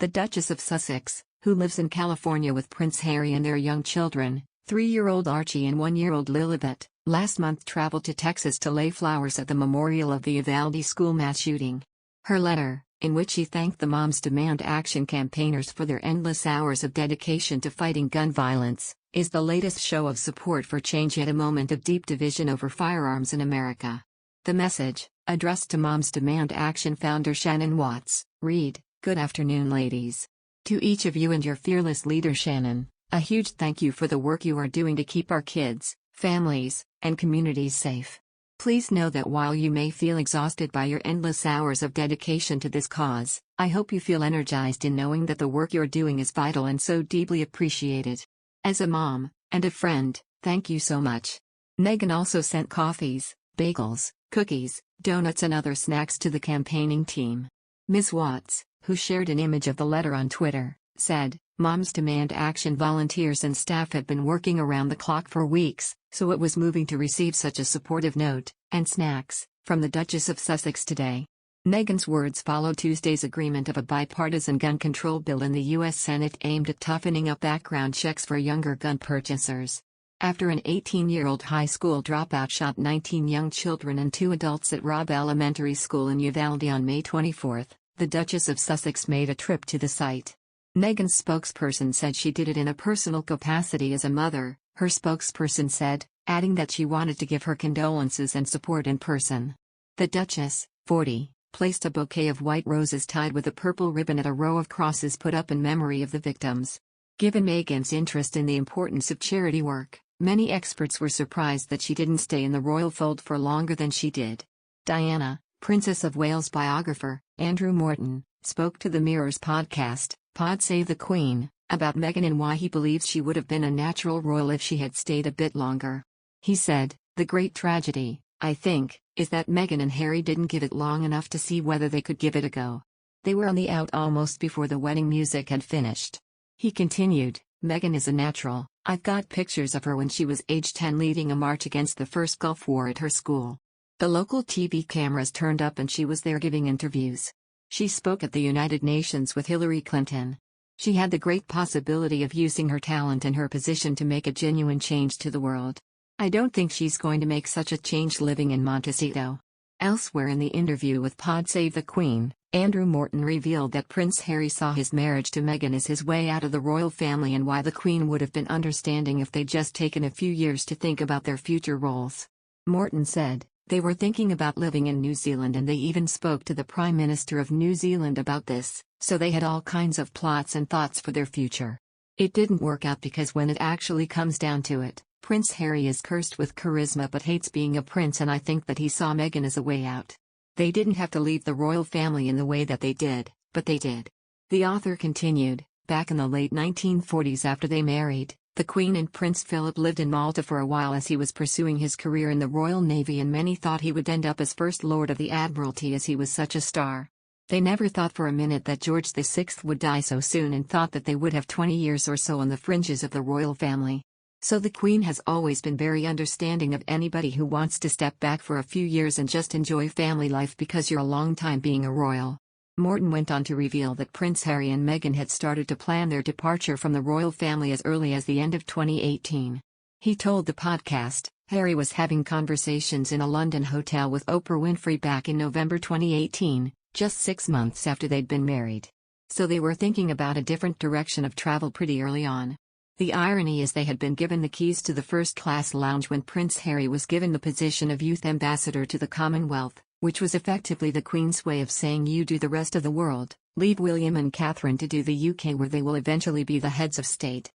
The Duchess of Sussex, who lives in California with Prince Harry and their young children, 3-year-old Archie and 1-year-old Lilibet, last month traveled to Texas to lay flowers at the memorial of the Uvalde school mass shooting. Her letter, in which she thanked the Moms Demand Action campaigners for their endless hours of dedication to fighting gun violence, is the latest show of support for change at a moment of deep division over firearms in America. The message, addressed to Moms Demand Action founder Shannon Watts, read, "Good afternoon, ladies. To each of you and your fearless leader Shannon, a huge thank you for the work you are doing to keep our kids, families, and communities safe. Please know that while you may feel exhausted by your endless hours of dedication to this cause, I hope you feel energized in knowing that the work you're doing is vital and so deeply appreciated. As a mom, and a friend, thank you so much." Meghan also sent coffees, bagels, cookies, donuts and other snacks to the campaigning team. Ms. Watts, who shared an image of the letter on Twitter, said, "Moms Demand Action volunteers and staff have been working around the clock for weeks, so it was moving to receive such a supportive note, and snacks, from the Duchess of Sussex today." Meghan's words followed Tuesday's agreement of a bipartisan gun control bill in the U.S. Senate aimed at toughening up background checks for younger gun purchasers. After an 18-year-old high school dropout shot 19 young children and 2 adults at Robb Elementary School in Uvalde on May 24, the Duchess of Sussex made a trip to the site. Meghan's spokesperson said she did it in a personal capacity as a mother, her spokesperson said, adding that she wanted to give her condolences and support in person. The Duchess, 40, placed a bouquet of white roses tied with a purple ribbon at a row of crosses put up in memory of the victims. Given Meghan's interest in the importance of charity work, many experts were surprised that she didn't stay in the royal fold for longer than she did. Diana, Princess of Wales biographer, Andrew Morton, spoke to the Mirror's podcast, Pod Save the Queen, about Meghan and why he believes she would have been a natural royal if she had stayed a bit longer. He said, "The great tragedy, I think, is that Meghan and Harry didn't give it long enough to see whether they could give it a go. They were on the out almost before the wedding music had finished." He continued, "Meghan is a natural. I've got pictures of her when she was age 10 leading a march against the first Gulf War at her school. The local TV cameras turned up and she was there giving interviews. She spoke at the United Nations with Hillary Clinton. She had the great possibility of using her talent and her position to make a genuine change to the world. I don't think she's going to make such a change living in Montecito." Elsewhere in the interview with Pod Save the Queen, Andrew Morton revealed that Prince Harry saw his marriage to Meghan as his way out of the royal family and why the Queen would have been understanding if they'd just taken a few years to think about their future roles. Morton said, "They were thinking about living in New Zealand and they even spoke to the Prime Minister of New Zealand about this, so they had all kinds of plots and thoughts for their future. It didn't work out because when it actually comes down to it, Prince Harry is cursed with charisma but hates being a prince, and I think that he saw Meghan as a way out. They didn't have to leave the royal family in the way that they did, but they did." The author continued, "Back in the late 1940s after they married, the Queen and Prince Philip lived in Malta for a while as he was pursuing his career in the Royal Navy, and many thought he would end up as First Lord of the Admiralty as he was such a star. They never thought for a minute that George VI would die so soon and thought that they would have 20 years or so on the fringes of the royal family. So the Queen has always been very understanding of anybody who wants to step back for a few years and just enjoy family life because you're a long time being a royal." Morton went on to reveal that Prince Harry and Meghan had started to plan their departure from the royal family as early as the end of 2018. He told the podcast, Harry was having conversations in a London hotel with Oprah Winfrey back in November 2018, just 6 months after they'd been married. So they were thinking about a different direction of travel pretty early on. The irony is they had been given the keys to the first-class lounge when Prince Harry was given the position of youth ambassador to the Commonwealth, which was effectively the Queen's way of saying you do the rest of the world, leave William and Catherine to do the UK where they will eventually be the heads of state.